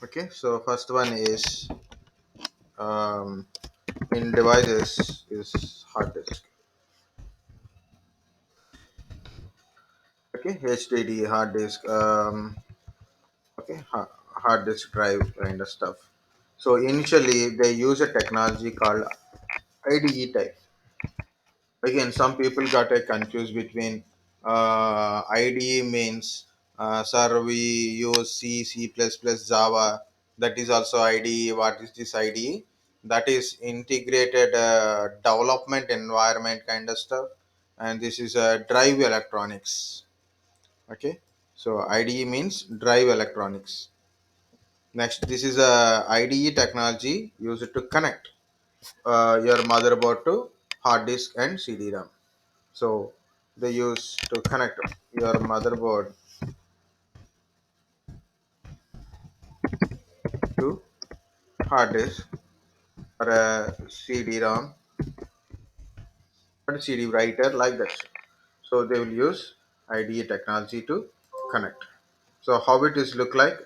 Okay, so first one is um, in devices is hard disk. Okay, HDD hard disk. Okay, hard disk drive kind of stuff. So initially they use a technology called IDE type. Again, some people got confused between IDE means, sir, we use C, C++, Java. That is also IDE. What is this IDE? That is integrated development environment kind of stuff. And this is drive electronics. Okay, so IDE means drive electronics. Next, this is a IDE technology used to connect your motherboard to hard disk and CD-ROM. So they use to connect your motherboard to hard disk or a CD-ROM or a CD writer like that. So they will use IDE technology to connect. So how it is look like?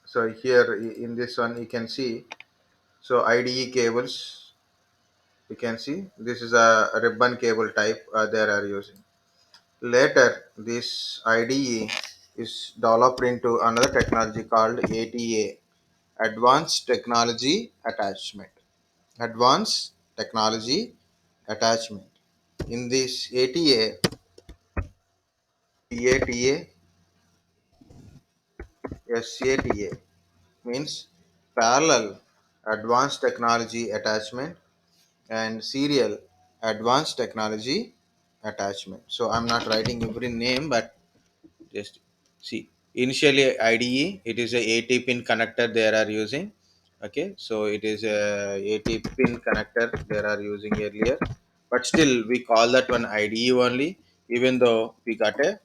So here in this one you can see. So IDE cables you can see this is a ribbon cable type they are using. Later, this IDE is developed into another technology called ATA, Advanced Technology Attachment. Advanced Technology Attachment. In this ATA, PATA, SATA means parallel advanced technology attachment and serial advanced technology attachment. So I'm not writing every name, but just see, initially IDE, it is a 80 pin connector they are using. Okay, so it is a 80 pin connector they are using earlier, but still we call that one IDE only, even though we got a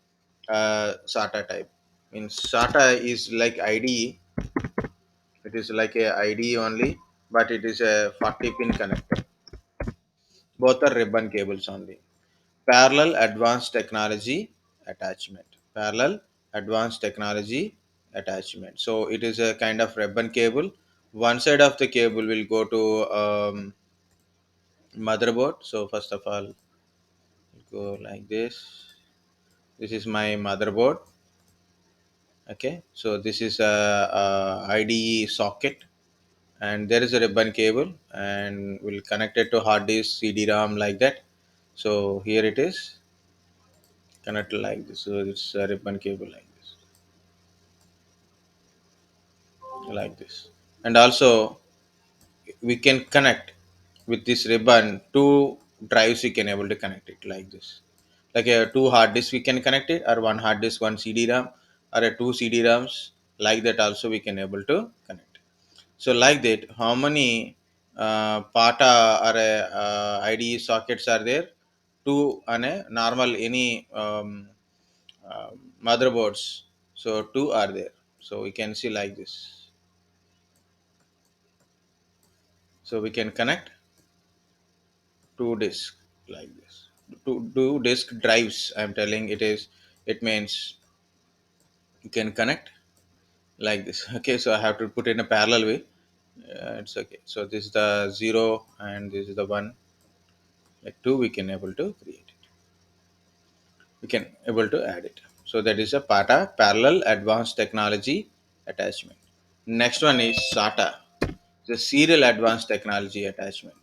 SATA type. Means SATA is like IDE, it is like a IDE only, but it is a 40 pin connector. Both are ribbon cables only. Parallel advanced technology attachment. Parallel advanced technology attachment. So it is a kind of ribbon cable. One side of the cable will go to motherboard. So first of all, go like this. This is my motherboard. Okay, so this is a IDE socket, and there is a ribbon cable, and we'll connect it to hard disk, CD-ROM like that. So here it is connected like this. So it's a ribbon cable like this, and also we can connect with this ribbon two drives. We can able to connect it like this, like a two hard disks we can connect it, or one hard disk, one CD-ROM, or a two CD-ROMs like that also we can able to connect. So like that, how many PATA or a, IDE sockets are there? Two on a normal any uh, motherboards. So two are there. So we can see like this. So we can connect two disk like this. Two disk drives, I'm telling it is, it means you can connect like this. Okay, so I have to put in a parallel way. It's okay. So this is the zero and this is the one, like two we can able to create it, we can able to add it. So that is a PATA, parallel advanced technology attachment. Next one is SATA, the serial advanced technology attachment.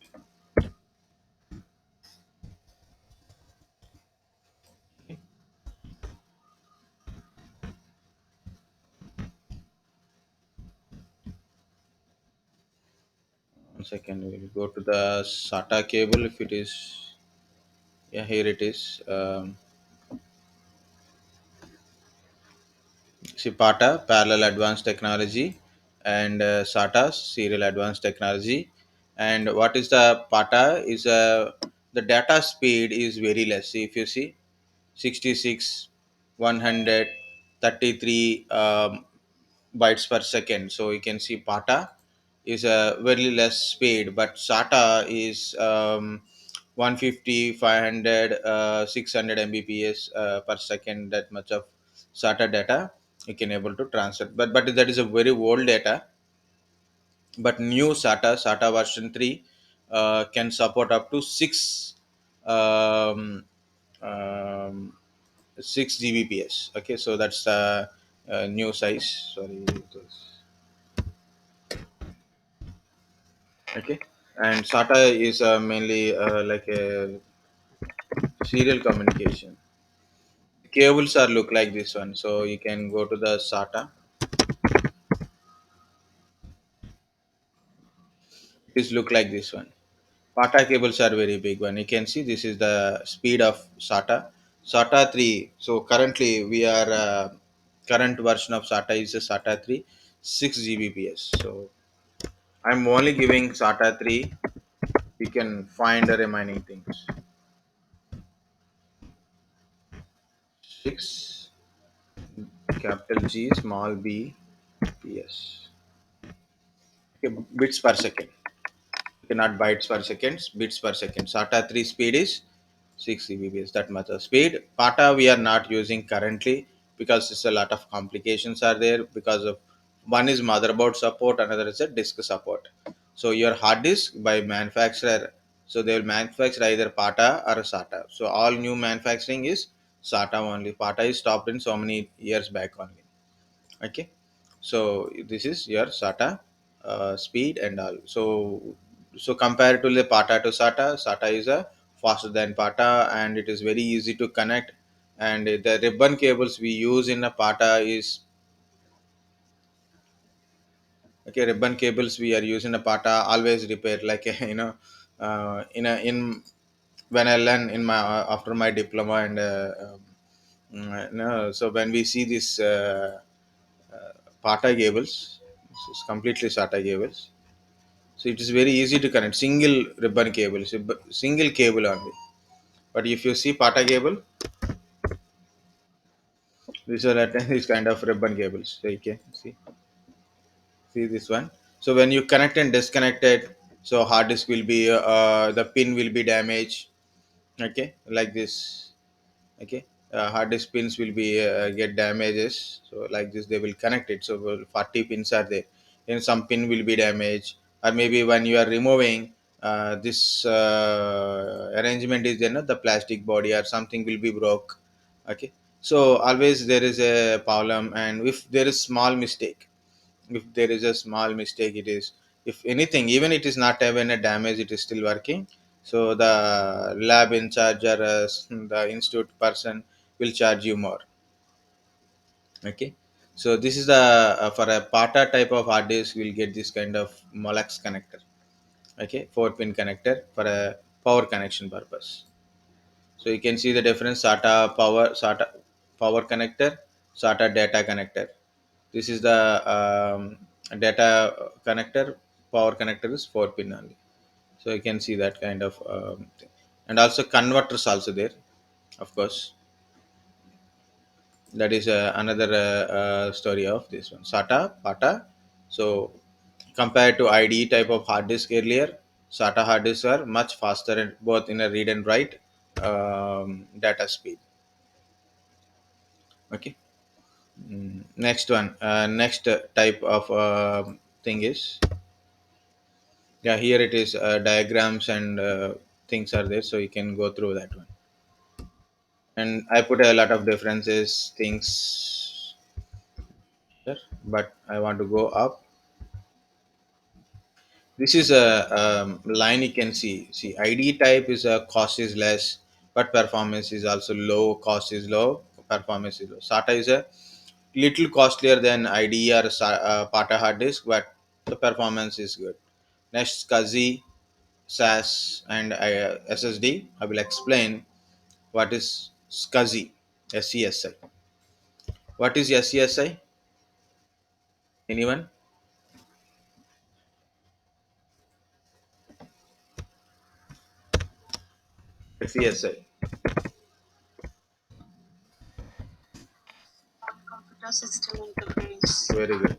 One second, we will go to the SATA cable. If it is, yeah, here it is. SIPATA, Parallel Advanced Technology, and SATA, Serial Advanced Technology. And what is the PATA? Is the data speed is very less. If you see, 66, 100, 33 bytes per second. So you can see PATA is a very less speed, but SATA is 150, 500, 600 Mbps per second. That much of SATA data you can able to transfer, but that is a very old data. But new SATA version 3 can support up to 6 um, um, 6 Gbps. Okay, so that's new size. Sorry, it is- okay. And SATA is mainly like a serial communication. Cables are look like this one, so you can go to the SATA. It is look like this one. SATA cables are very big one. You can see this is the speed of SATA. SATA 3. So currently we are current version of SATA is a SATA 3 6 Gbps. So I'm only giving SATA 3. We can find the remaining things. 6 capital G small b PS. Okay, bits per second. Okay, not bytes per second, bits per second. SATA 3 speed is 6 Gbps. That much of speed. PATA we are not using currently because it's a lot of complications are there because of one is motherboard support, another is a disk support. So your hard disk by manufacturer, so they will manufacture either PATA or SATA. So all new manufacturing is SATA only. PATA is stopped in so many years back only. Okay, so this is your SATA speed and all. So compared to the PATA to SATA is a faster than PATA, and it is very easy to connect. And the ribbon cables we use in a PATA is okay. Ribbon cables we are using a PATA always repair like in when I learn in my after my diploma and so when we see this PATA cables, this is completely SATA cables. So it is very easy to connect single ribbon cable, single cable only. But if you see PATA cable, these are at these kind of ribbon cables. So you can see this one. So when you connect and disconnect it, so hard disk will be the pin will be damaged. Okay, like this. Okay, hard disk pins will be get damages, so like this they will connect it. So 40 pins are there, and some pin will be damaged, or maybe when you are removing this arrangement is there, no, the plastic body or something will be broke. Okay, so always there is a problem, and if there is small mistake, if there is a small mistake, it is, if anything, even it is not having a damage, it is still working. So the lab in charge or the institute person will charge you more. Okay, so this is the for a PATA type of hard disk we'll get this kind of Molex connector. Okay, 4 pin connector for a power connection purpose. So you can see the difference: SATA power connector, SATA data connector. This is the data connector. Power connector is 4 pin only. So you can see that kind of thing. And also converters also there, of course. That is another story of this one. SATA, PATA. So compared to IDE type of hard disk earlier, SATA hard disks are much faster and both in a read and write data speed. Okay. Next one. Next type of thing is, yeah, here it is diagrams and things are there, so you can go through that one. And I put a lot of differences things here, but I want to go up. This is a line you can see ID type is a cost is less, but performance is also low. Cost is low, performance is low. SATA is a little costlier than IDE or PATA hard disk, but the performance is good. Next, SCSI, SAS, and SSD. I will explain what is SCSI. SCSI. What is SCSI? Anyone? SCSI. Computer system interface. Very good.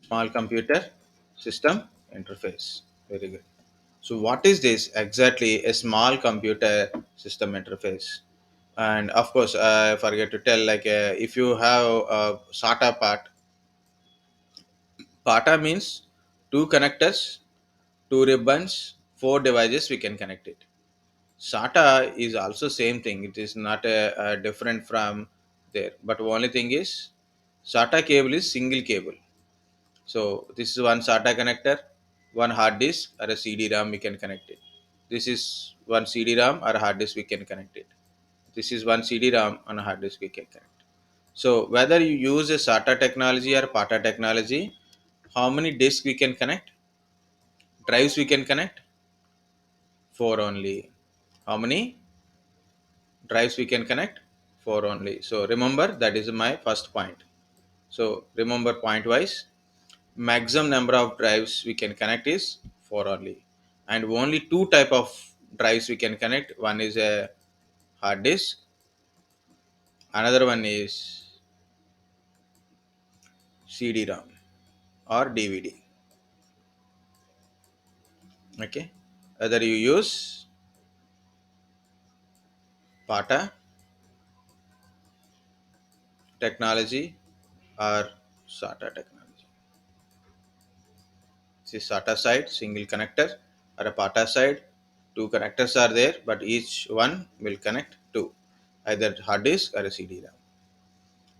Small computer. System interface. Very good. So what is this exactly? A small computer system interface. And of course, I forget to tell, like, if you have a SATA part, PATA means two connectors, two ribbons, four devices we can connect it. SATA is also same thing. It is not a different from there. But only thing is, SATA cable is single cable. So this is one SATA connector, one hard disk or a CD-ROM we can connect it. This is one CD-ROM or a hard disk we can connect it. This is one CD-ROM on a hard disk we can connect. So whether you use a SATA technology or PATA technology, how many disks we can connect? Drives we can connect? Four only. How many drives we can connect? Four only. So remember, that is my first point. So remember point wise, maximum number of drives we can connect is four only, and only two type of drives we can connect. One is a hard disk, another one is CD-ROM or DVD. Okay, whether you use PATA technology or SATA technology. This is SATA side, single connector, or a PATA side, two connectors are there, but each one will connect two, either hard disk or a CD-ROM.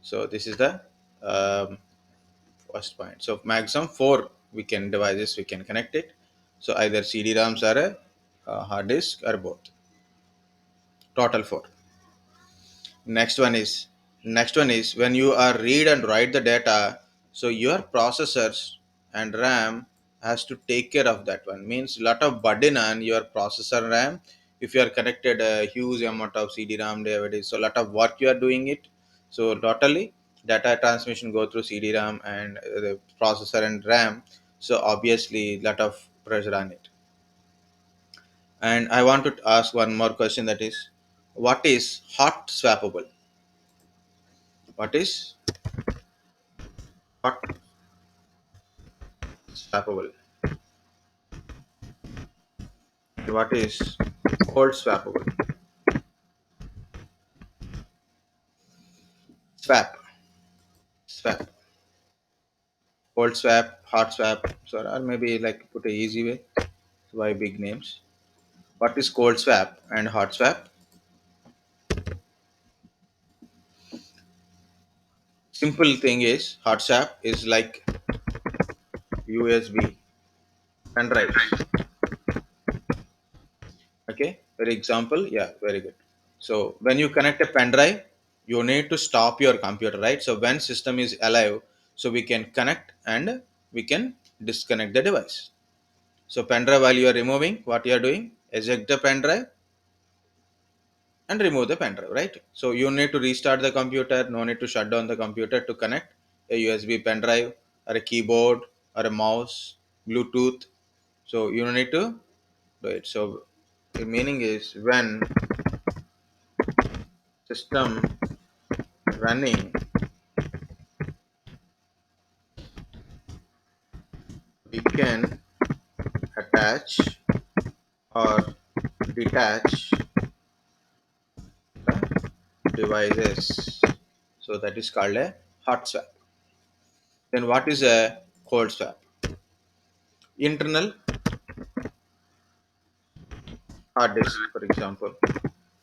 So this is the um, first point. So maximum four we can devices we can connect it. So either CD-ROMs or a hard disk or both. Total four. Next one is when you are read and write the data. So your processors and RAM has to take care of that one. Means lot of burden on your processor RAM. If you are connected a huge amount of CD-ROM DVD, so lot of work you are doing it. So totally data transmission go through CD-ROM and the processor and RAM. So obviously lot of pressure on it. And I want to ask one more question, that is, what is hot swappable? What is hot swappable? What is cold swappable? Swap, swap, cold swap, hot swap. So, or maybe like put a easy way. Why big names? What is cold swap and hot swap? Simple thing is hot swap is like USB pen drives. Okay, very example. Yeah, very good. So when you connect a pen drive, you need to stop your computer, right? So when system is alive, so we can connect and we can disconnect the device. So pen drive, while you are removing, what you are doing, eject the pen drive and remove the pen drive, right? So you need to restart the computer, no need to shut down the computer to connect a USB pen drive or a keyboard or a mouse, Bluetooth. So you need to do it. So the meaning is when system running, we can attach or detach the devices. So that is called a hot swap. Then what is a cold swap? Internal hard disk, for example.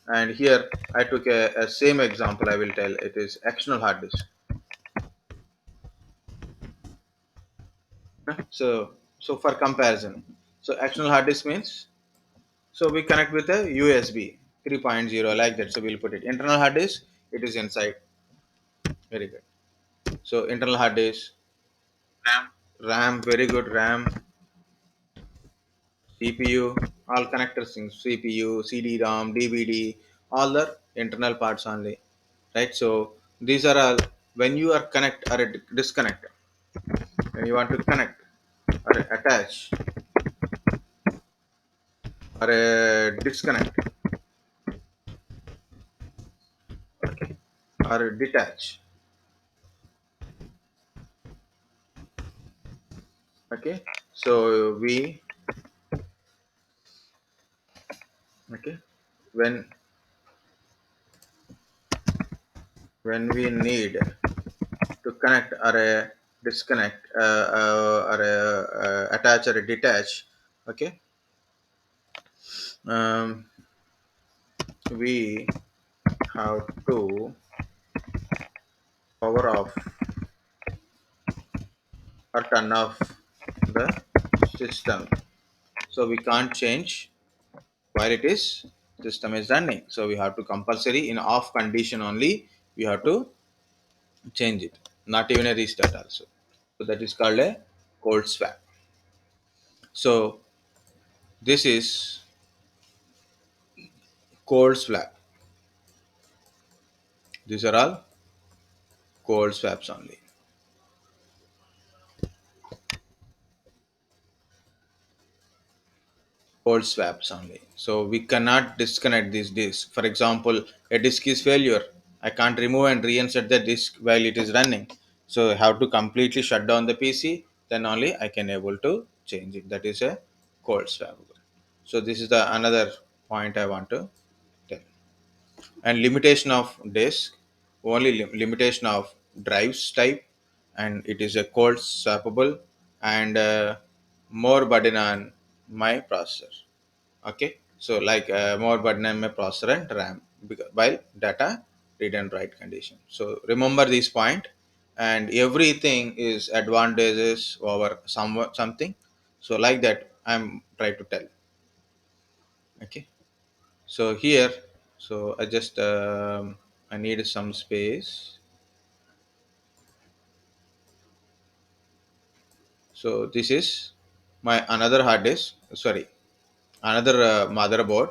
And here I took a same example. I will tell it is external hard disk. So for comparison, so external hard disk means, so we connect with a USB 3.0 like that. So we'll put it internal hard disk. It is inside. Very good. So internal hard disk, RAM, very good. RAM, CPU, all connectors things. CPU, CD-ROM, DVD, all the internal parts only, right? So these are all when you are connect or disconnect. When you want to connect or attach or disconnect or detach. Okay. So we, okay, when we need to connect or disconnect or attach or detach, okay, um, we have to power off or turn off the system. So we can't change while it is system is running. So we have to compulsory in off condition only. We have to change it. Not even a restart also. So that is called a cold swap. So this is cold swap. These are all cold swaps only. Cold swaps only. So we cannot disconnect this disk. For example, a disk is failure. I can't remove and reinsert the disk while it is running. So I have to completely shut down the PC. Then only I can able to change it. That is a cold swap. So this is the another point I want to tell. And limitation of disk, only limitation of drives type, and it is a cold swappable, and more burden on my processor. Okay, so like more burden on my processor and RAM, while data read and write condition. So remember this point, and everything is advantages over something. So like that I'm trying to tell. Okay, so here, so I just I need some space. So this is my another hard disk. Sorry, another motherboard.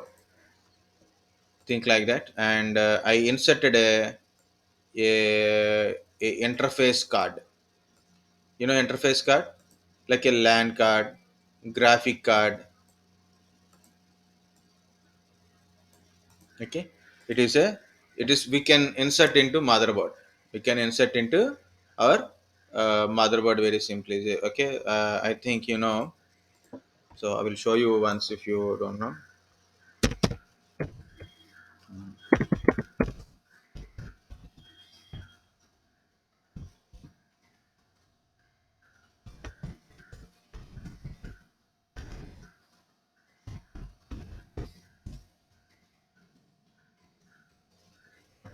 Think like that, and I inserted a interface card. You know interface card, like a LAN card, graphic card. Okay, it is a, it is, we can insert into motherboard. We can insert into our motherboard very simply. Okay, I think you know. So I will show you once if you don't know.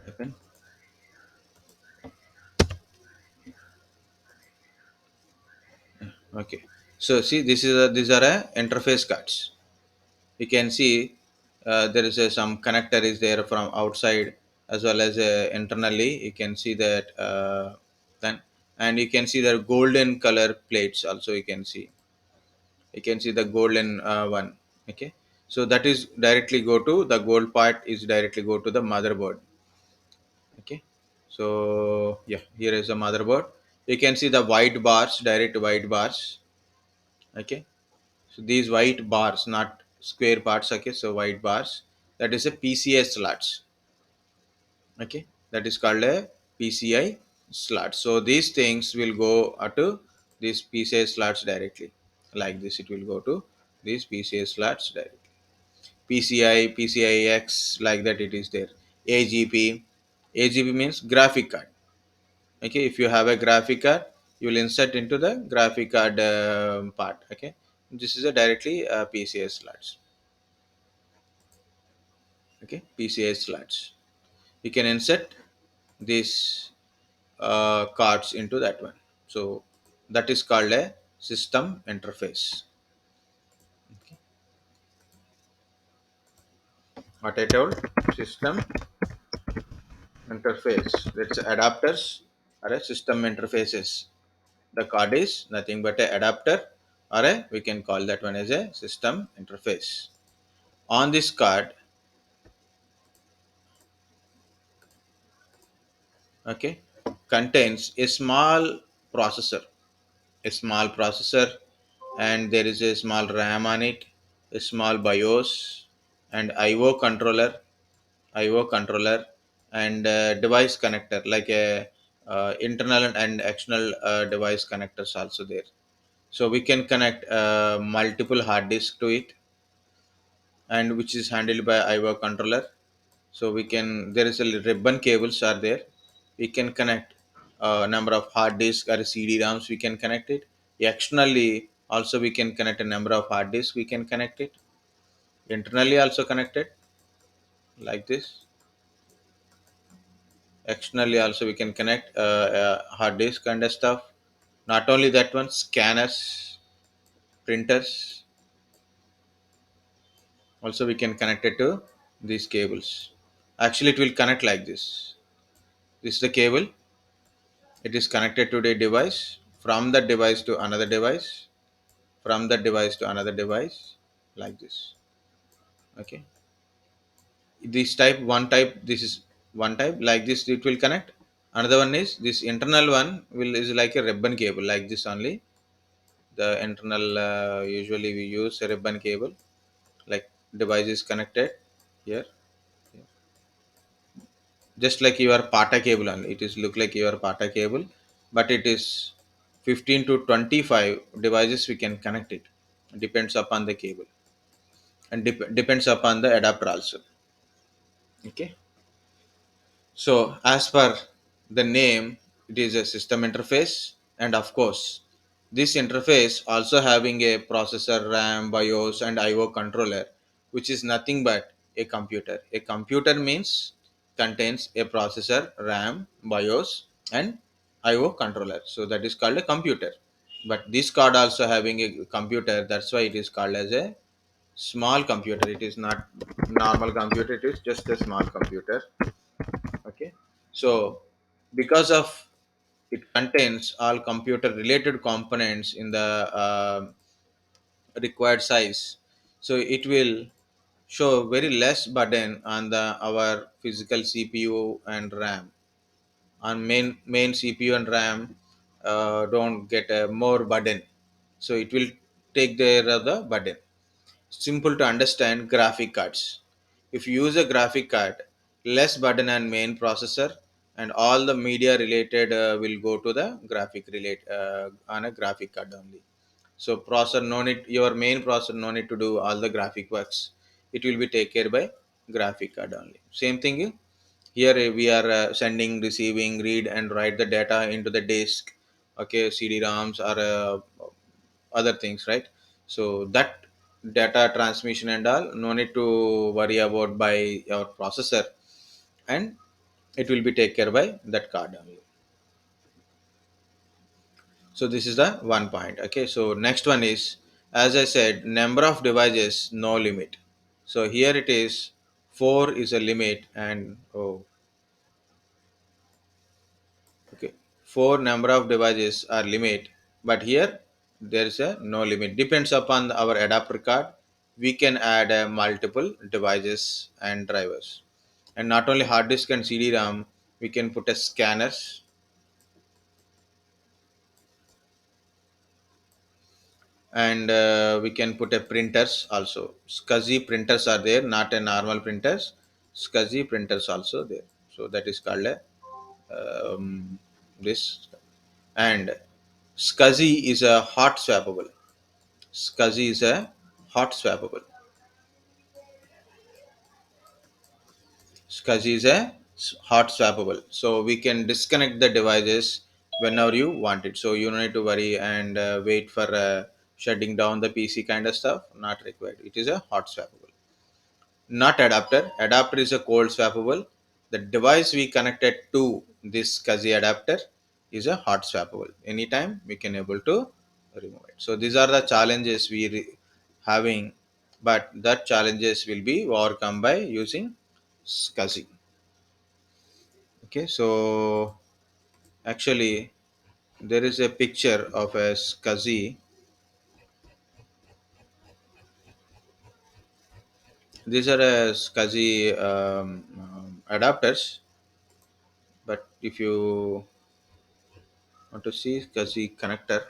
Okay. Okay. So see, this is these are interface cards. You can see there is some connector is there from outside as well as internally. You can see that then, and you can see the golden color plates also. You can see the golden one. Okay. So that is directly go to the gold part is directly go to the motherboard. Okay, so yeah, here is a motherboard. You can see the white bars, direct white bars. Okay, so these white bars, not square parts. Okay, so white bars, that is a PCI slots. Okay, that is called a PCI slot. So these things will go to these PCI slots directly, like this. It will go to these PCI slots directly. PCI, PCIX, like that. It is there. AGP, AGP means graphic card. Okay, if you have a graphic card, you will insert into the graphic card part. Okay, this is a directly PCI slots. Okay, PCI slots, you can insert these cards into that one. So that is called a system interface. Okay. What I told, system interface, that's adapters or a system interfaces. The card is nothing but a adapter, or a, we can call that one as a system interface. On this card, okay, contains a small processor, and there is a small RAM on it, a small BIOS, and IO controller, and device connector, like a internal and external device connectors also there. So we can connect multiple hard disk to it, and which is handled by IO controller. So we can, there is a ribbon cables are there. We can connect a number of hard disk or CD ROMs. We can connect it externally. Also, we can connect a number of hard disks. We can connect it internally. Also connected like this. Externally also we can connect hard disk kind of stuff. Not only that one, scanners, printers, also we can connect it to these cables. Actually, it will connect like this. This is the cable. It is connected to the device, from that device to another device, from that device to another device, like this. Okay. This type, one type, this is one type, like this it will connect. Another one is this internal one will is like a ribbon cable, like this only. The internal, usually we use a ribbon cable, like device is connected here, just like your pata cable only. It is look like your pata cable, but it is 15 to 25 devices we can connect it. Depends upon the cable, and depends upon the adapter also. Okay. So, as per the name, it is a system interface, and of course, this interface also having a processor, RAM, BIOS, and I/O controller, which is nothing but a computer. A computer means contains a processor, RAM, BIOS, and I/O controller. So that is called a computer. But this card also having a computer. That's why it is called as a small computer. It is not normal computer. It is just a small computer. Okay. So because of it contains all computer related components in the required size, so it will show very less burden on the our physical CPU and RAM. On main CPU and RAM don't get a more burden, so it will take care of the burden. Simple to understand, graphic cards. If you use a graphic card, less burden on main processor, and all the media related will go to the graphic relate on a graphic card only. So processor no need, your main processor no need to do all the graphic works. It will be taken care by graphic card only. Same thing here, we are sending, receiving, read and write the data into the disk. Okay, CD-ROMs or other things, right? So that data transmission and all no need to worry about by your processor, and it will be taken care by that card only. So this is the one point. Okay, so next one is, as I said, number of devices no limit. So here it is, 4 is a limit, and oh, okay, 4 number of devices are limit, but here there is a no limit. Depends upon our adapter card. We can add multiple devices and drivers, and not only hard disk and CD-ROM. We can put a scanners, and we can put a printers also. SCSI printers are there, not a normal printers. SCSI printers also there. So that is called a this, and SCSI is a hot swappable. SCSI is a hot swappable. SCSI is a hot swappable. So we can disconnect the devices whenever you want it. So you don't need to worry and wait for shutting down the PC kind of stuff. Not required. It is a hot swappable. Not adapter. Adapter is a cold swappable. The device we connected to this SCSI adapter is a hot swappable. Anytime we can able to remove it. So these are the challenges we having, but that challenges will be overcome by using SCSI. Okay, so actually there is a picture of a SCSI. These are a SCSI adapters, but if you want to see SCSI connector,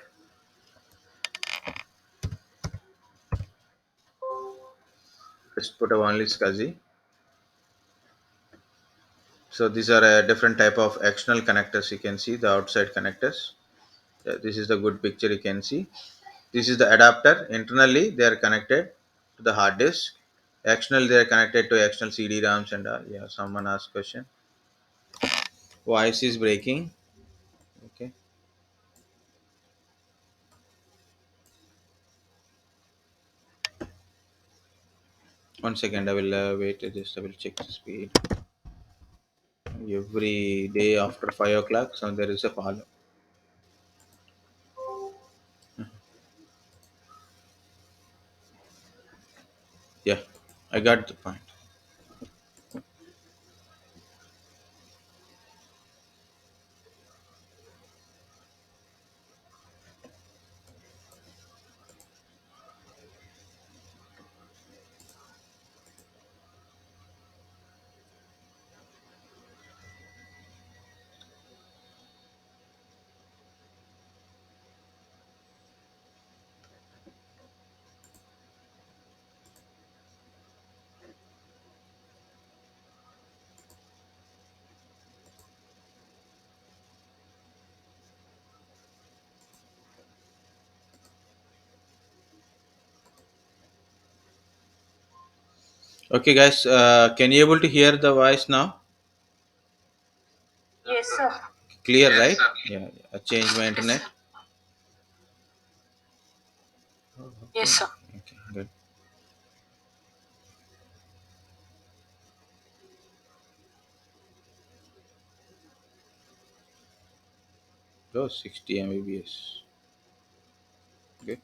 just put a only SCSI. So these are a different type of external connectors. You can see the outside connectors. This is the good picture you can see. This is the adapter. Internally, they are connected to the hard disk. Externally, they are connected to external CD RAMs and all. Yeah, someone asked question. Voice is breaking. Okay, 1 second. I will wait. Just I will check the speed. Every day after 5 o'clock, so there is a fall. Yeah, I got the point. Okay, guys, can you able to hear the voice now? Yes, sir. Clear, right? Yeah, yeah. I changed my internet. Yes, sir. Okay, good. Oh, 60 Mbps. Good.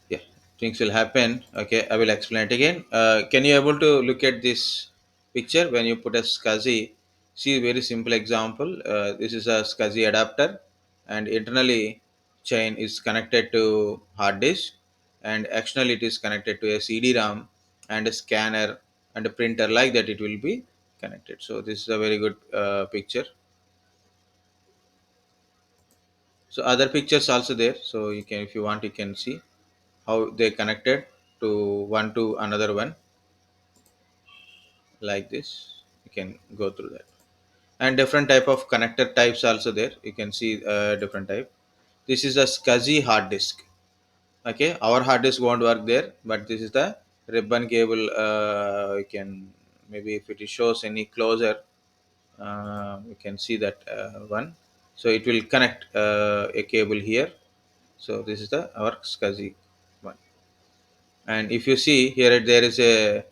Yeah, things will happen. Okay, I will explain it again. Can you able to look at this picture when you put a SCSI? See, very simple example. This is a SCSI adapter, and internally chain is connected to hard disk, and externally it is connected to a CD RAM and a scanner and a printer, like that it will be connected. So this is a very good picture. So other pictures also there, so you can, if you want, you can see how they connected to one to another one, like this. You can go through that, and different type of connector types also there. You can see different type. This is a SCSI hard disk. Okay, our hard disk won't work there, but this is the ribbon cable. You can, maybe if it shows any closer, you can see that one. So it will connect a cable here. So this is the our SCSI one. And if you see here, there is a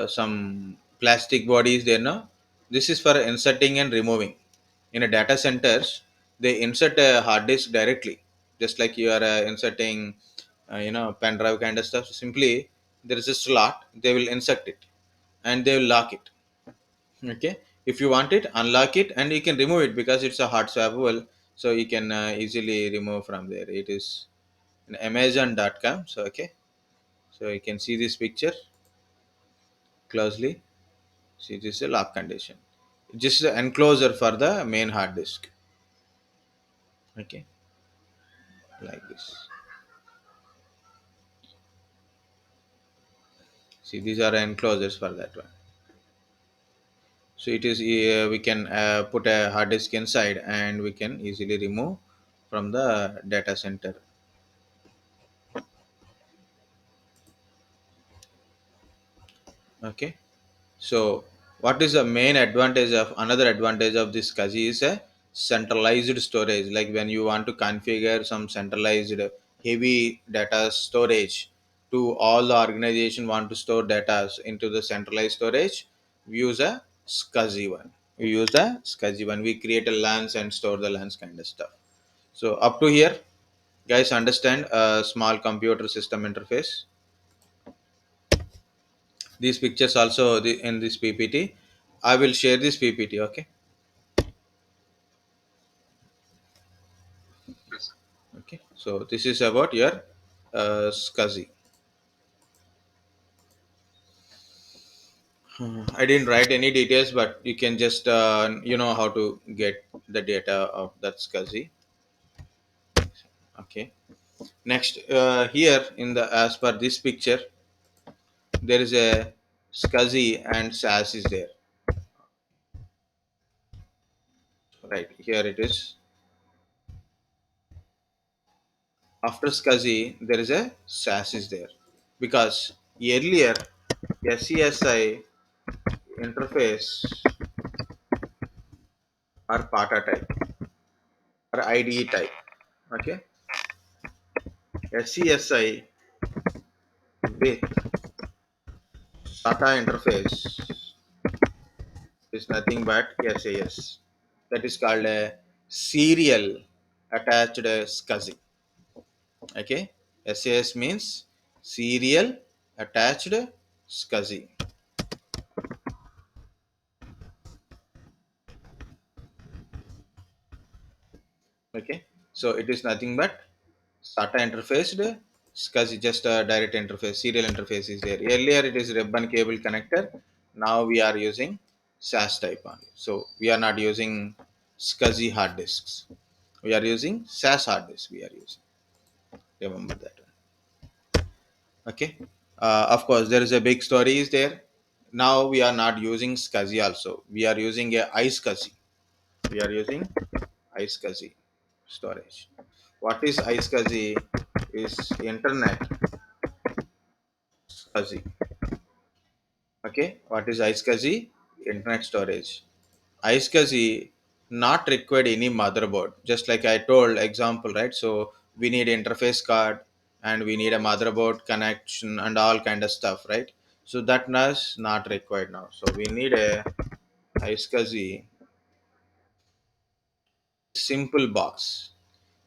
some plastic bodies there now. This is for inserting and removing. In a data centers, they insert a hard disk directly, just like you are inserting, pen drive kind of stuff. Simply, there is a slot. They will insert it, and they will lock it. Okay. If you want it, unlock it, and you can remove it because it's a hard swappable. So you can easily remove from there. It is in Amazon.com. So okay. So you can see this picture closely. See, this is a lock condition. Just the enclosure for the main hard disk. Okay, like this. See, these are enclosures for that one. So it is, we can put a hard disk inside, and we can easily remove from the data center. Okay. So, what is the main advantage of, another advantage of this SCSI is a centralized storage. Like when you want to configure some centralized heavy data storage to all the organization want to store data into the centralized storage, we use a SCSI one. We use a SCSI one. We create a LANs and store the LANs kind of stuff. So up to here, guys, understand a small computer system interface. These pictures also in this PPT. I will share this PPT. Okay. Okay. So this is about your SCSI. I didn't write any details, but you can just you know how to get the data of that SCSI. Okay. Next, here in the, as per this picture, there is a SCSI and SAS is there. Right here it is. After SCSI, there is a SAS is there because earlier SCSI interface or PATA type or IDE type. Okay, SCSI with SATA interface is nothing but SAS. That is called a serial attached SCSI. Okay, SAS means serial attached SCSI. Okay, so it is nothing but SATA interfaced SCSI, just a direct interface, serial interface is there. Earlier it is ribbon cable connector. Now we are using SAS type only. So we are not using SCSI hard disks. We are using SAS hard disk. We are using. Remember that one. Okay. Of course, there is a big story is there. Now we are not using SCSI also. We are using a iSCSI. We are using iSCSI storage. What is iSCSI? Is internet SCSI. Okay. What is iSCSI? Internet storage. iSCSI not required any motherboard. Just like I told example, right? So we need interface card and we need a motherboard connection and all kind of stuff, right? So that is not required now. So we need a iSCSI simple box.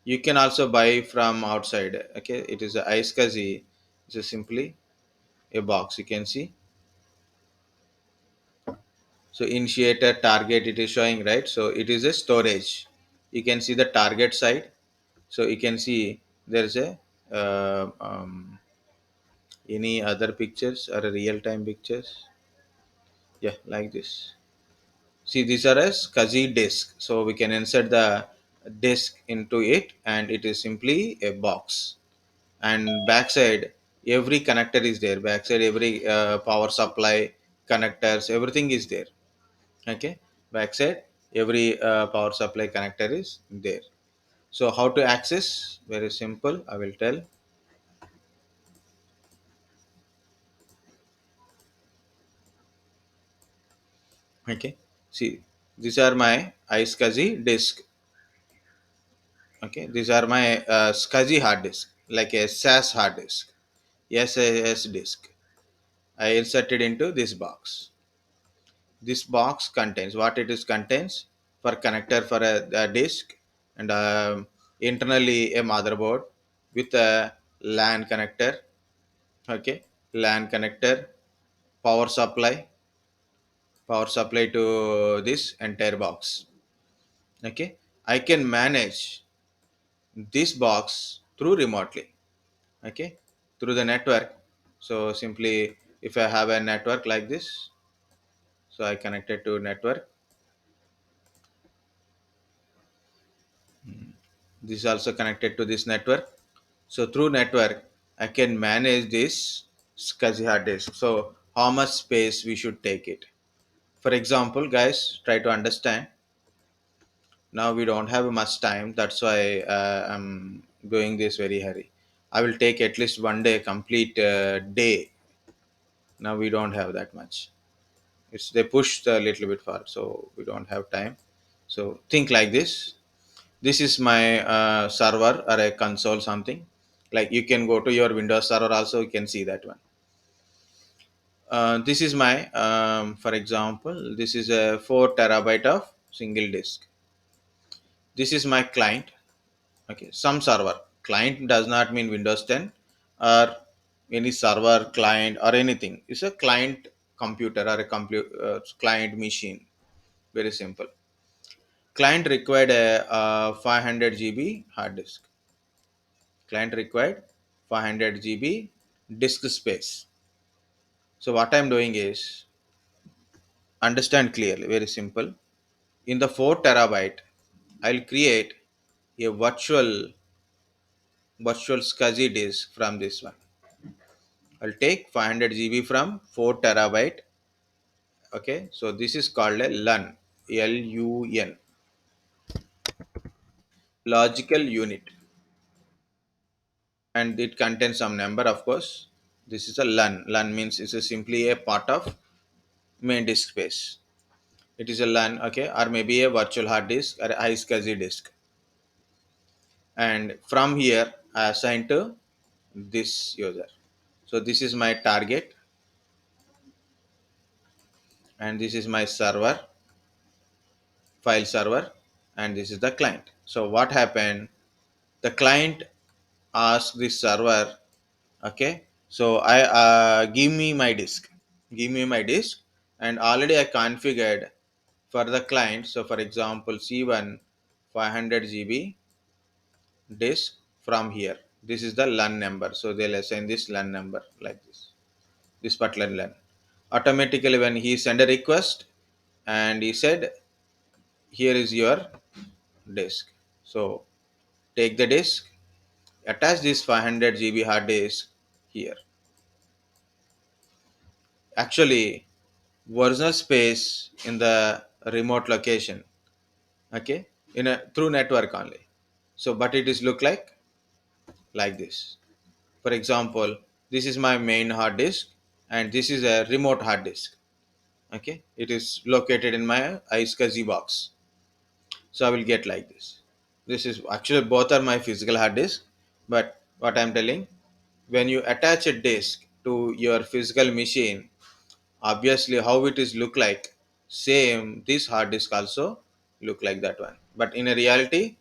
You can also buy from outside. Okay, it is a iSCSI. It's a simply a box. You can see. So initiator target it is showing, right? So it is a storage. You can see the target side. So you can see there is a any other pictures or a real time pictures. Yeah, like this. See, these are a SCSI disk. So we can insert the disk into it, and it is simply a box. And backside, every connector is there. Backside, every power supply connectors, everything is there. Okay, backside, every power supply connector is there. So how to access? Very simple. I will tell. Okay, see, these are my iSCSI disk. Okay, these are my SCSI hard disk, like a SAS hard disk, SAS disk. I inserted into this box. This box contains what it is contains for connector for a disk and internally a motherboard with a LAN connector. Okay, LAN connector, power supply, power supply to this entire box. Okay, I can manage this box through remotely. Okay, through the network. So simply if I have a network like this, so I connected to network. This is also connected to this network. So through network I can manage this SCSI hard disk. So how much space we should take it? For example, guys, try to understand. Now we don't have much time. That's why I'm doing this very hurry. I will take at least one day, complete day. Now we don't have that much. It's they pushed a little bit far, so we don't have time. So think like this. This is my server or a console, something like you can go to your Windows server. Also, you can see that one. This is my, for example, this is a 4 terabyte of single disk. This is my client. Okay, some server. Client does not mean Windows 10 or any server client or anything. It's a client computer or a client machine. Very simple. Client required a 500 GB hard disk. Client required 500 GB disk space. So what I'm doing is understand clearly. Very simple. In the 4 terabyte, I'll create a virtual SCSI disk from this one. I'll take 500 GB from 4 terabyte. Okay, so this is called a LUN, logical unit. and it contains some number, of course. This is a LUN means it's a simply a part of main disk space. It is a LUN, okay, or maybe a virtual hard disk or a high SCSI disk. And from here I assign to this user. So this is my target, and this is my server, file server, and this is the client. So what happened, the client asked this server, okay, so I give me my disk, give me my disk, and already I configured for the client. So for example, C1 500 GB disk from here. This is the LUN number, so they'll assign this LUN number like this particular LUN. Automatically when he send a request and he said, here is your disk, so take the disk, attach this 500 GB hard disk here. Actually, original space in the remote location, okay, in a through network only. So but it is look like this. For example, this is my main hard disk, and this is a remote hard disk, okay, it is located in my iSCSI box. So I will get like this is actually both are my physical hard disk. But what I'm telling, when you attach a disk to your physical machine, obviously how it is look like, same this hard disk also look like that one. But in a reality,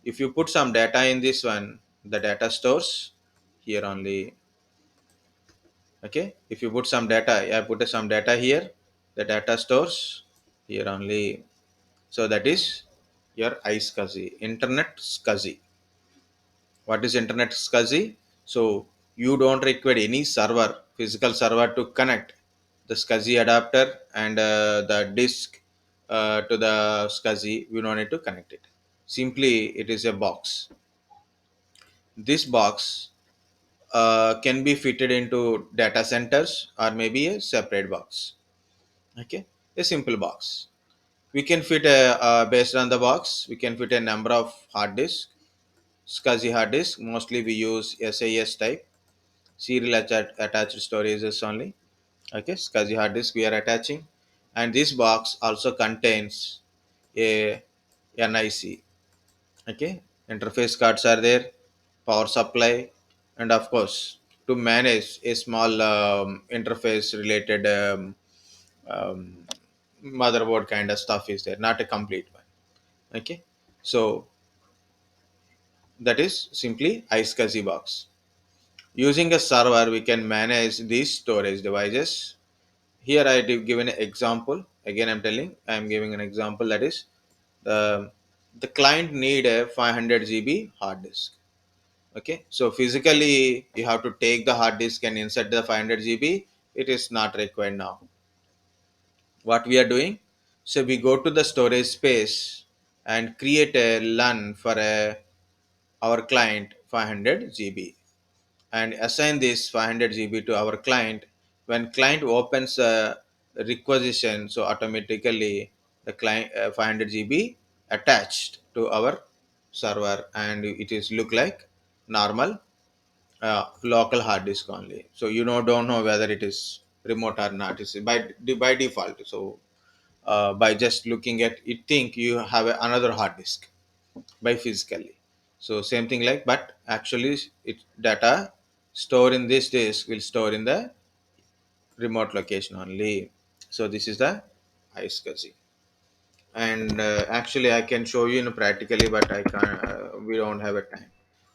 if you put some data in this one, the data stores here only. Okay, if you put some data, I put some data here, the data stores here only. So that is your iSCSI, internet SCSI. What is internet SCSI? So you don't require any server, physical server to connect the SCSI adapter and the disk to the SCSI. We don't need to connect it. Simply, it is a box. This box can be fitted into data centers or maybe a separate box. Okay, a simple box. We can fit based on the box. We can fit a number of hard disks. SCSI hard disk. Mostly we use SAS type, serial attached storages only. Okay, SCSI hard disk we are attaching, and this box also contains a NIC. Okay, interface cards are there, power supply, and of course to manage a small interface related um, motherboard kind of stuff is there, not a complete one. Okay, so that is simply iSCSI box. Using a server, we can manage these storage devices. Here I have given an example. Again, I'm giving an example, that is the the client need a 500 GB hard disk. Okay, so physically you have to take the hard disk and insert the 500 GB. It is not required now. What we are doing, so we go to the storage space and create a LUN for our client 500 GB, and assign this 500 GB to our client. When client opens a requisition, so automatically the client 500 GB attached to our server, and it is look like normal local hard disk only. So you know don't know whether it is remote or not. It's by default. So by just looking at it, think you have another hard disk by physically. So same thing like, but actually it data store in this disk will store in the remote location only. So this is the iSCSI. And actually I can show you in practically, but I can't. We don't have a time.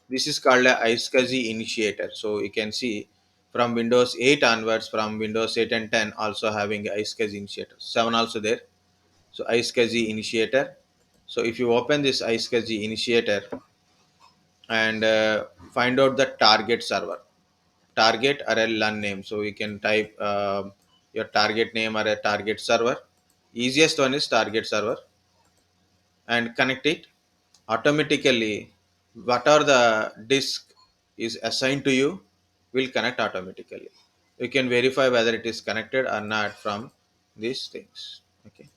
This is called a iSCSI initiator. So you can see from Windows 8 onwards, from Windows 8 and 10 also having iSCSI initiator. 7 also there. So iSCSI initiator. So if you open this iSCSI initiator and find out the target server, target or a LUN name. So you can type your target name or a target server. Easiest one is target server, and connect it. Automatically what are the disk is assigned to you will connect automatically. You can verify whether it is connected or not from these things. Okay,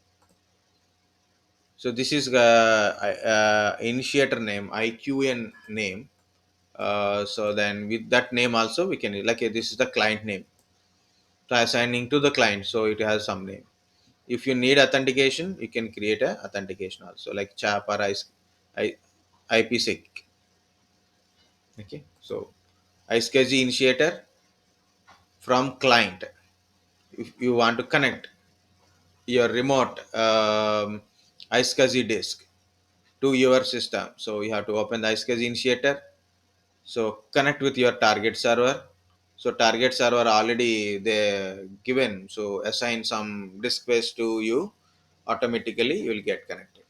so this is initiator name, IQN name. So then with that name also we can, like, this is the client name, so assigning to the client, so it has some name. If you need authentication, you can create a authentication also, like chap or I, IPsec. Okay, so iSCSI initiator from client. If you want to connect your remote iSCSI disk to your system, so you have to open the iSCSI initiator. So connect with your target server. So target server already they given. So assign some disk space to you. Automatically you will get connected.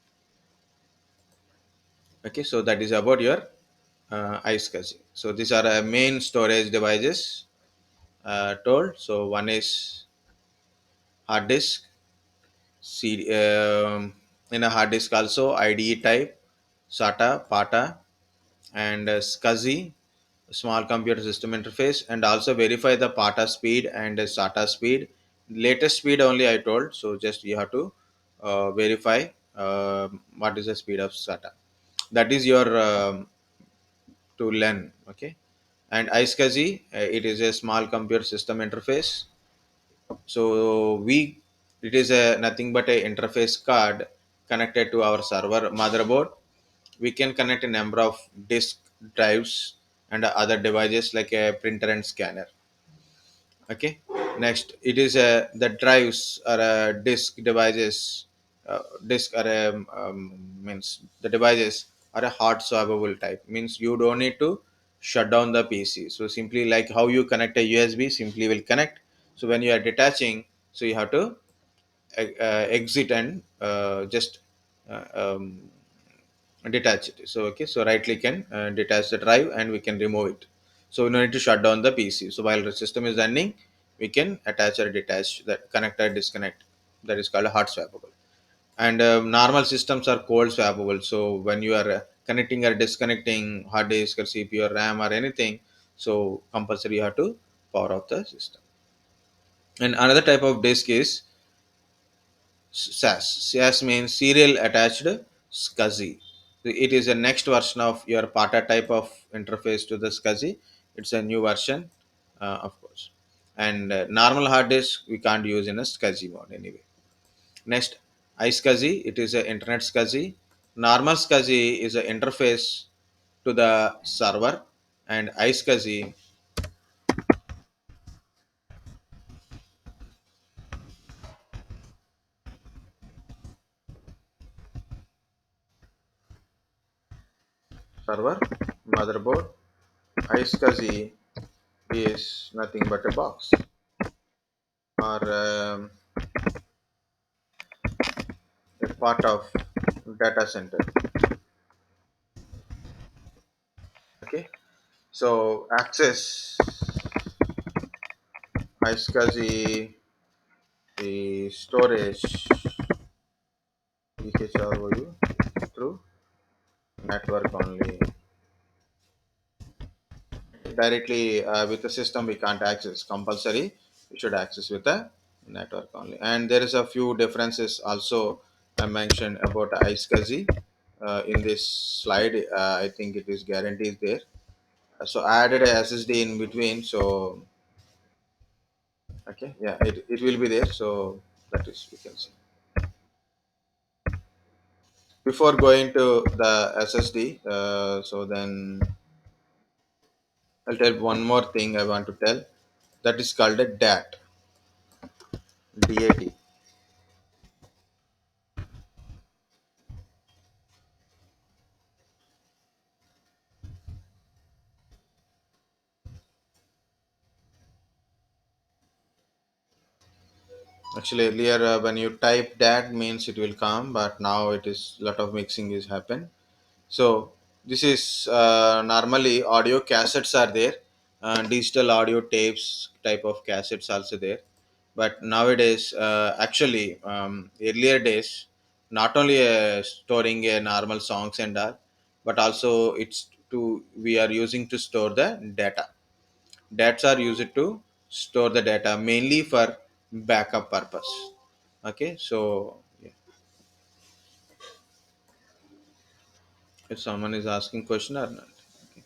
Okay, so that is about your iSCSI. So these are main storage devices told. So one is hard disk. In a hard disk also IDE type, SATA, PATA, and SCSI, small computer system interface, and also verify the PATA speed and SATA speed. Latest speed only I told, so just you have to verify what is the speed of SATA. That is your to learn. Okay, and iSCSI, it is a small computer system interface. So we, it is a nothing but a interface card connected to our server motherboard. We can connect a number of disk drives and other devices like a printer and scanner. Okay, next it is a the drives or a disk devices, disk or a, means the devices are a hot swappable type, means you don't need to shut down the PC. So simply like how you connect a USB, simply will connect. So when you are detaching, so you have to exit and just uh, um, detach it. So okay, so right click can detach the drive and we can remove it. So we don't need to shut down the PC. So while the system is running, we can attach or detach that, connect or disconnect. That is called a hot swappable. And normal systems are cold swappable. So when you are connecting or disconnecting hard disk or CPU or RAM or anything, so compulsory you have to power off the system. And another type of disk is SAS. SAS means serial attached SCSI. It is a next version of your PATA type of interface to the SCSI. It's a new version, of course. And normal hard disk we can't use in a SCSI mode anyway. Next, iSCSI. It is a internet SCSI. Normal SCSI is an interface to the server, and iSCSI server motherboard. iSCSI is nothing but a box or a part of data center. Okay, so access iSCSI, the storage EHROU through network only. Directly with the system we can't access. Compulsory we should access with the network only. And there is a few differences also I mentioned about iSCSI in this slide. I think it is guaranteed there. So I added a SSD in between. So okay, yeah, it will be there. So that is we can see. Before going to the SSD, so then I'll tell one more thing I want to tell. That is called a DAT. Actually, earlier when you type DAT means it will come, but now it is lot of mixing is happen. So this is normally audio cassettes are there, digital audio tapes type of cassettes also there. But nowadays, actually, earlier days, not only storing normal songs and all, but also it's to we are using to store the data. Dats are used to store the data mainly for backup purpose. Okay, so yeah. If someone is asking question or not. Okay.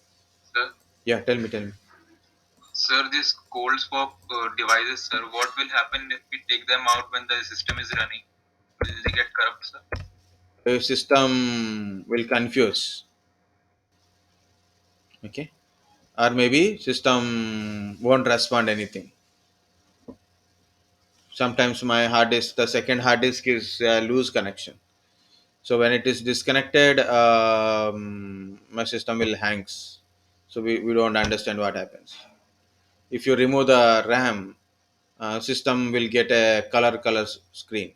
Sir, Yeah, tell me. sir, these cold swap devices, sir, what will happen if we take them out when the system is running? Will they get corrupt, sir? Your system will confuse. Okay, or maybe system won't respond anything. Sometimes my hard disk, the second hard disk is loose connection. So when it is disconnected, my system will hangs. So we don't understand what happens. If you remove the RAM, system will get a screen.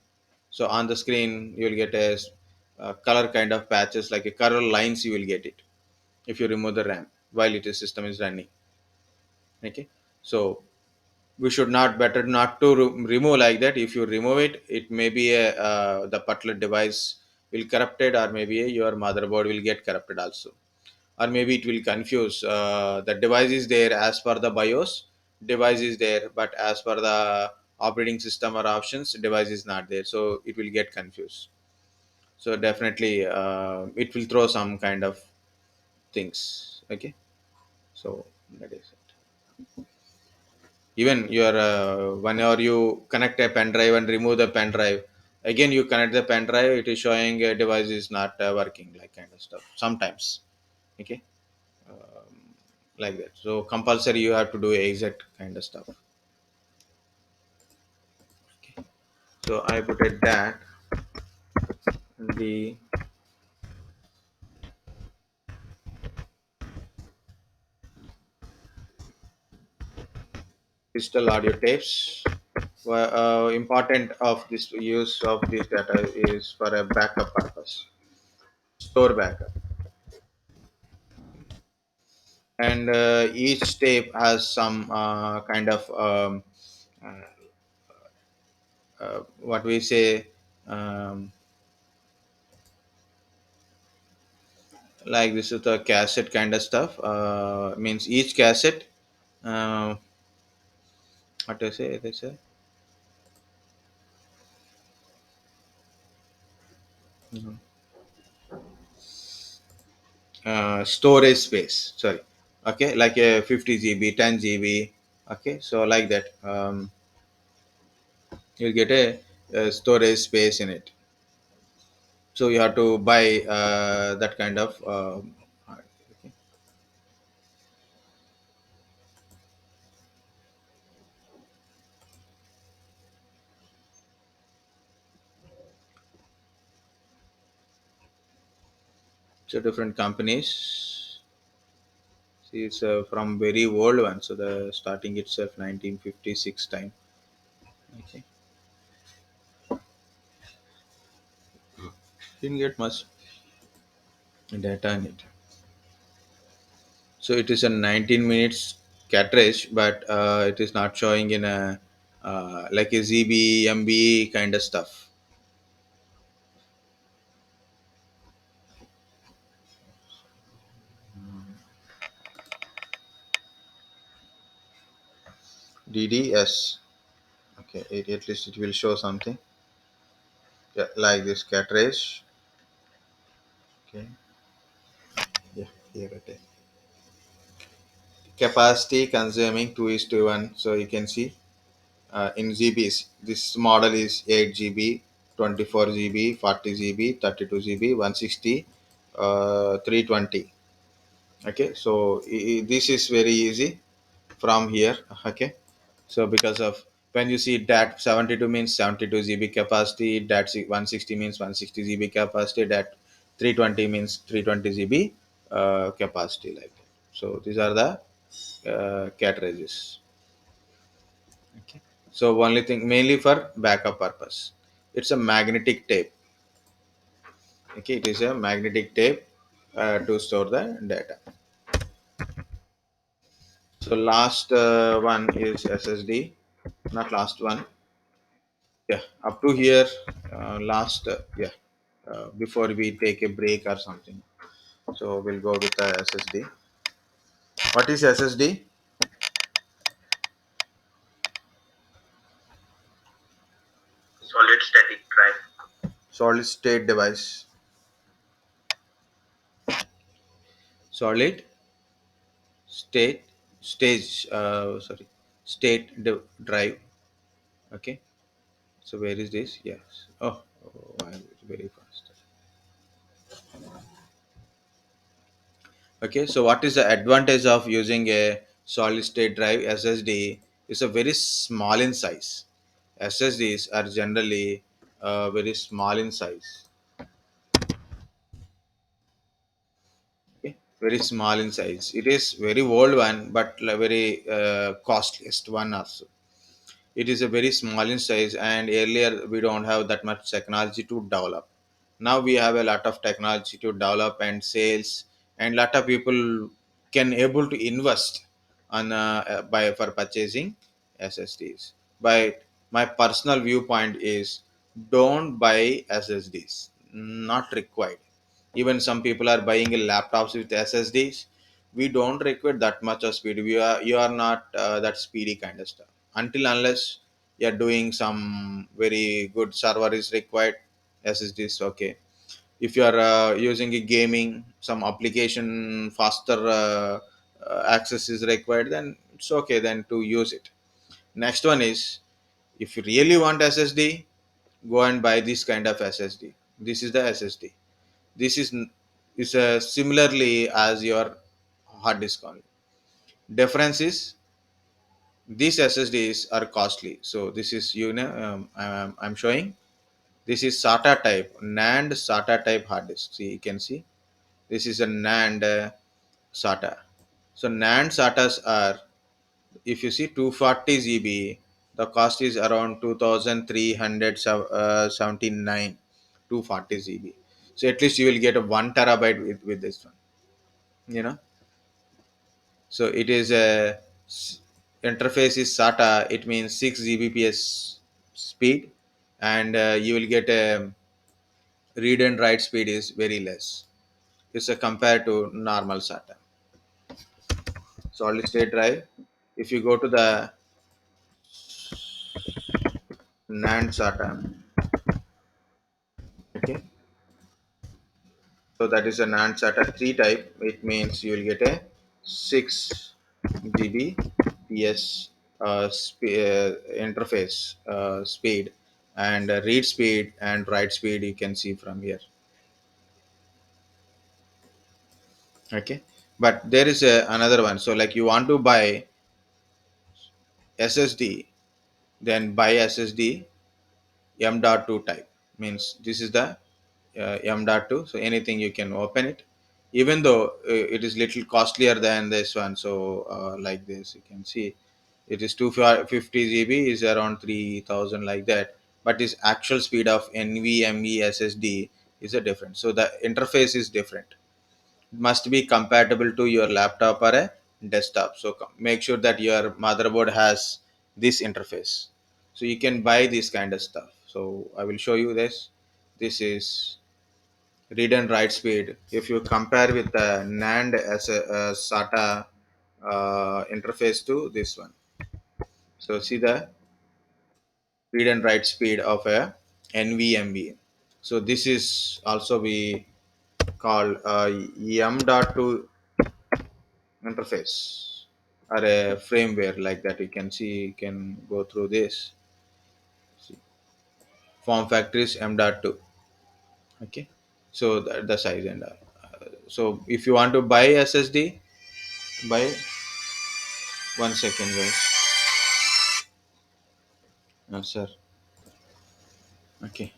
So on the screen you will get color kind of patches, like a color lines you will get it if you remove the RAM while it is system is running. Okay, so we should not, better not to remove like that. If you remove it, it may be a the particular device will corrupted, or maybe your motherboard will get corrupted also, or maybe it will confuse. The device is there as per the BIOS, device is there, but as per the operating system or options, device is not there, so it will get confused. So definitely it will throw some kind of things. Okay, so that is it. Even your whenever you connect a pen drive and remove the pen drive, again you connect the pen drive, it is showing a device is not working, like kind of stuff sometimes. Okay, um, like that. So compulsory you have to do exact kind of stuff. So I put it that the digital audio tapes were important of this use of this data is for a backup purpose, store backup. And each tape has some kind of what we say, um, like this is the cassette kind of stuff, means each cassette, uh, what to say this storage space, sorry. Okay, like a 50 GB, 10 GB. Okay, so like that, you'll get a storage space in it. So you have to buy that kind of okay. So different companies. See, it's from very old one. So the starting itself 1956 time. Okay, didn't get much data in it. So it is a 19 minutes cartridge, but it is not showing in a like a ZB, MB kind of stuff. DDS. Okay, at least it will show something. Yeah, like this cartridge. Okay, yeah, here it is. Capacity consuming 2 is to 1. So you can see in GBs. This model is 8 GB, 24 GB, 40 GB, 32 GB, 160, 320. Okay, so this is very easy from here. Okay, so because of when you see that 72 means 72 GB capacity, that 160 means 160 GB capacity, that 320 means 320 GB capacity, like that. So these are the cartridges. Okay. So only thing mainly for backup purpose. It's a magnetic tape. Okay, it is a magnetic tape to store the data. So last one is SSD. Not last one. Yeah, up to here. Last yeah. Before we take a break or something. So we'll go with the SSD. What is SSD? Solid static drive. Solid state device. Solid. state stage sorry state drive. Okay, so where is this? Yes. Oh, I'm very fast. Okay, so what is the advantage of using a solid state drive? SSD is a very small in size. SSDs are generally very small in size. Okay, very small in size. It is very old one, but very costliest one also. It is a very small in size, and earlier we don't have that much technology to develop. Now we have a lot of technology to develop and sales, and lot of people can able to invest on by for purchasing SSDs. But my personal viewpoint is don't buy SSDs, not required. Even some people are buying a laptops with SSDs. We don't require that much of speed. You are not that speedy kind of stuff until unless you're doing some very good server is required. SSDs okay. If you are using a gaming some application faster access is required, then it's okay then to use it. Next one is, if you really want SSD, go and buy this kind of SSD. This is the SSD. This is similarly as your hard disk only. Difference is these SSDs are costly. So this is I'm showing. This is SATA type NAND SATA type hard disk. See, you can see this is a NAND SATA. So NAND SATAs are, if you see 240 GB, the cost is around 2379 240 GB. So at least you will get a 1 TB with this one. You know, so it is a interface is SATA. It means 6 Gbps speed, and you will get a read and write speed is very less. It's a compared to normal SATA solid state drive. If you go to the NAND SATA, okay, so that is a NAND SATA 3 type. It means you will get a 6 Gbps interface speed, and read speed and write speed you can see from here. Okay, but there is another one. So like you want to buy SSD, then buy SSD M.2 type. Means this is the M.2. So anything you can open it, even though it is little costlier than this one. So like this, you can see it is 250 GB is around 3000 like that. But this actual speed of NVMe SSD is a different. So the interface is different. Must be compatible to your laptop or a desktop. So make sure that your motherboard has this interface. So you can buy this kind of stuff. So I will show you this. This is read and write speed. If you compare with the NAND as a SATA interface to this one, so see the read and write speed of a NVMe. So this is also we call M.2 interface or a firmware like that. You can see, you can go through this. See, form factor is M.2. Okay, so the size and so if you want to buy SSD, buy. One second, guys. Sir. Okay.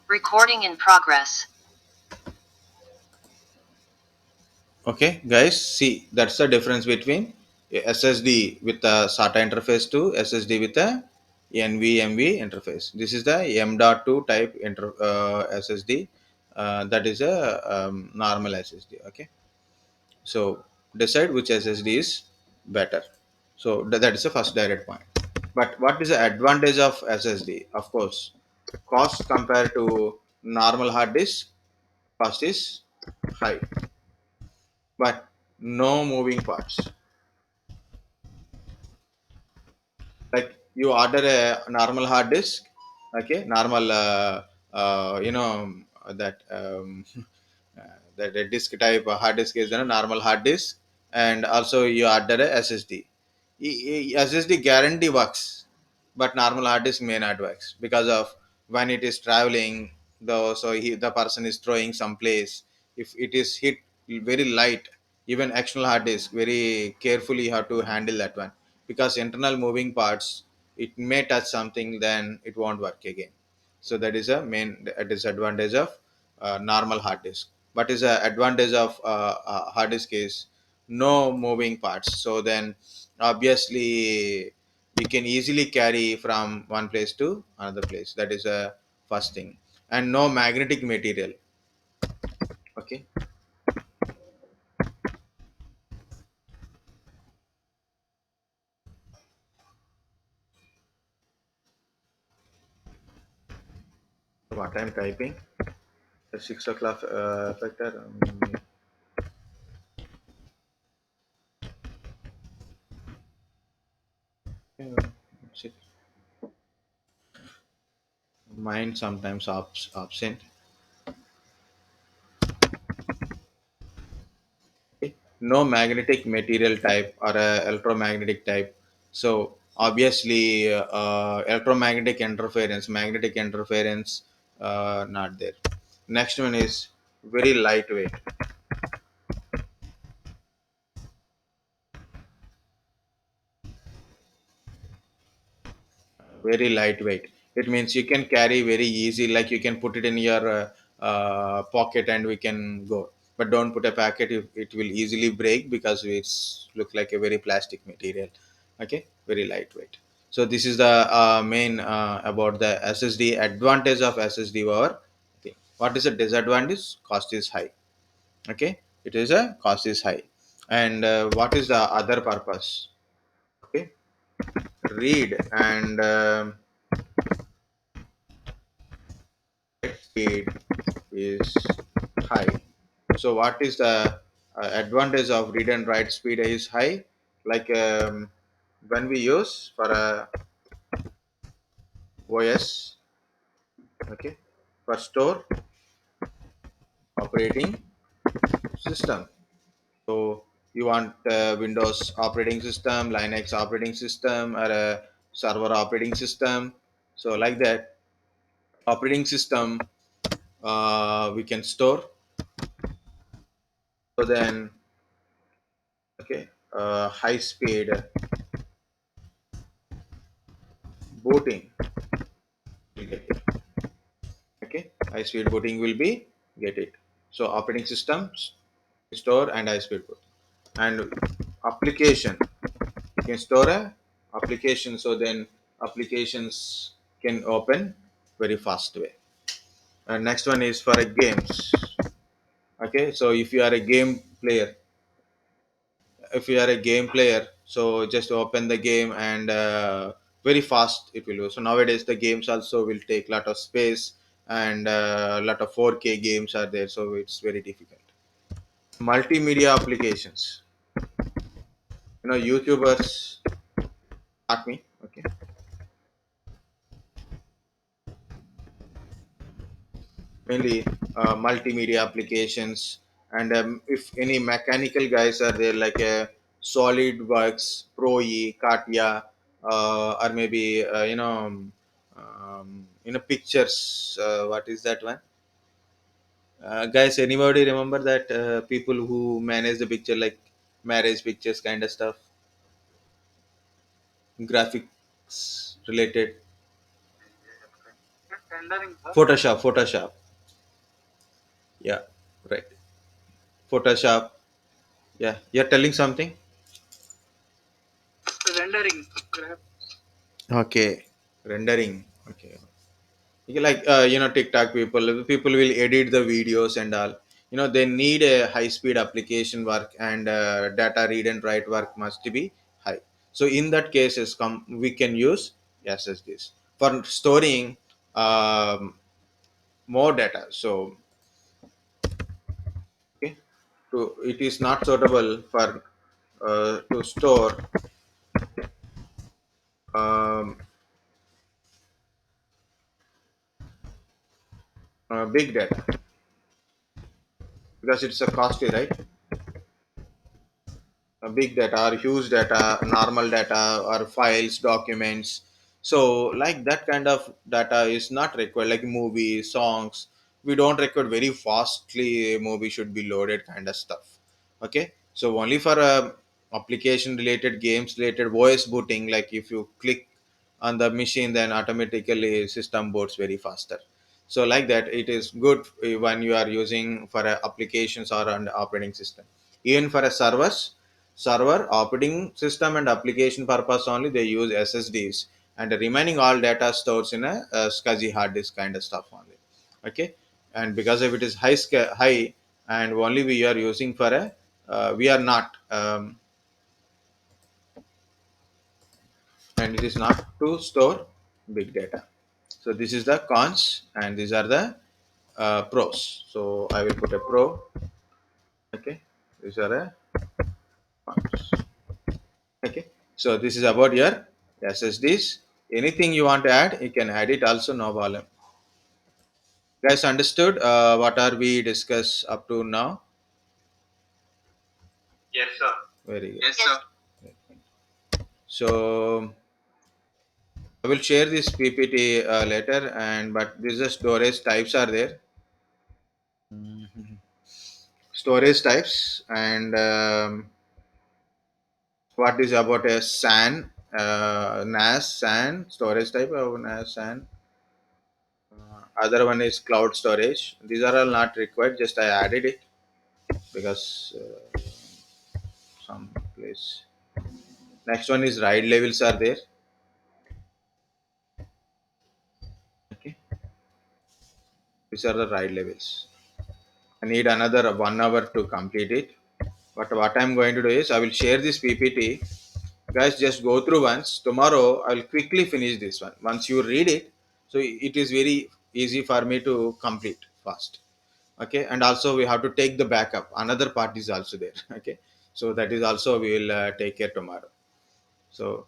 Recording in progress. Okay, guys. See, that's the difference between a SSD with a SATA interface to SSD with a NVMe interface. This is the M.2 type SSD. That is a normal SSD. Okay. So decide which SSD is better. So that is the first direct point. But what is the advantage of SSD? Of course, cost compared to normal hard disk, cost is high, but no moving parts. Like you order a normal hard disk, okay, normal, that that a disk type hard disk is a normal hard disk, and also you order a SSD. SSD guarantee works, but normal hard disk may not works because of when it is traveling. Though, so the person is throwing someplace. If it is hit very light, even external hard disk, very carefully you have to handle that one, because internal moving parts, it may touch something, then it won't work again. So that is a main disadvantage of normal hard disk. But is a advantage of hard disk is no moving parts. So then obviously you can easily carry from one place to another place. That is a first thing. And no magnetic material. Okay. What I'm typing? The 6 o'clock factor. Yeah, shit. Mine sometimes absent. Okay. No magnetic material type or electromagnetic type. So obviously electromagnetic interference, magnetic interference, not there. Next one is very lightweight. Very lightweight, it means you can carry very easy, like you can put it in your pocket and we can go. But don't put a packet, it will easily break because it's look like a very plastic material. Okay, very lightweight. So this is the main about the SSD. Advantage of SSD over, okay, what is the disadvantage? Cost is high. Okay, it is a cost is high. And what is the other purpose? Okay, read and speed is high. So what is the advantage of read and write speed is high? Like when we use for a OS, okay, for store operating system. So you want Windows operating system, Linux operating system, or a server operating system. So like that operating system we can store. So then, okay, high speed booting will get it. Okay, high speed booting will be get it. So operating systems store and high speed boot. And application, you can store a application, so then applications can open very fast way. And next one is for a games. Okay, so if you are a game player, if you are a game player, so just open the game and very fast it will go. So nowadays the games also will take lot of space, and lot of 4K games are there, so it's very difficult. Multimedia applications, YouTubers at me. Okay, mainly multimedia applications. And if any mechanical guys are there, like SolidWorks, Pro-E, Katia, or maybe pictures. What is that one? Guys, anybody remember that people who manage the picture, like marriage pictures kind of stuff, graphics related? Rendering, sir. Photoshop. Yeah, right. Photoshop. Yeah, you're telling something. Rendering. Grab. Okay, rendering. Okay. Okay, like TikTok people will edit the videos and all. They need a high speed application work, and data read and write work must be high. So in that cases, we can use SSDs for storing more data. So okay, it is not suitable for to store um, big data. because it's a costly, right? Big data or huge data, normal data or files, documents. So like that kind of data is not required. Like movies, songs, we don't require very fastly. A movie should be loaded, kind of stuff. Okay, so only for application related, games related, voice booting. Like if you click on the machine, then automatically system boots very faster. So like that, it is good when you are using for applications or an operating system. Even for a server operating system and application purpose only, they use ssds, and the remaining all data stores in a scsi hard disk kind of stuff only. Okay, and because if it is high, and only we are using for a we are not and it is not to store big data. So this is the cons and these are the pros. So I will put a pro. Okay, these are a cons. Okay, so this is about your ssds. Anything you want to add, you can add it also, no problem. Guys, understood what are we discuss up to now? Yes, sir. Very good. Yes, sir. So I will share this PPT later, and but this is storage types are there. Storage types and what is about a SAN, NAS SAN storage type of NAS SAN. Other one is cloud storage. These are all not required. Just I added it because some place. Next one is RAID levels are there. Okay, these are the RAID levels. I need another 1 hour to complete it. But what I'm going to do is I will share this PPT. Guys, just go through once. Tomorrow I will quickly finish this one. Once you read it, so it is very easy for me to complete fast. Okay, and also we have to take the backup. Another part is also there. Okay, so that is also we will take care tomorrow. So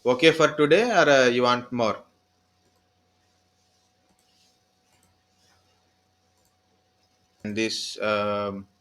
okay for today, or you want more? And this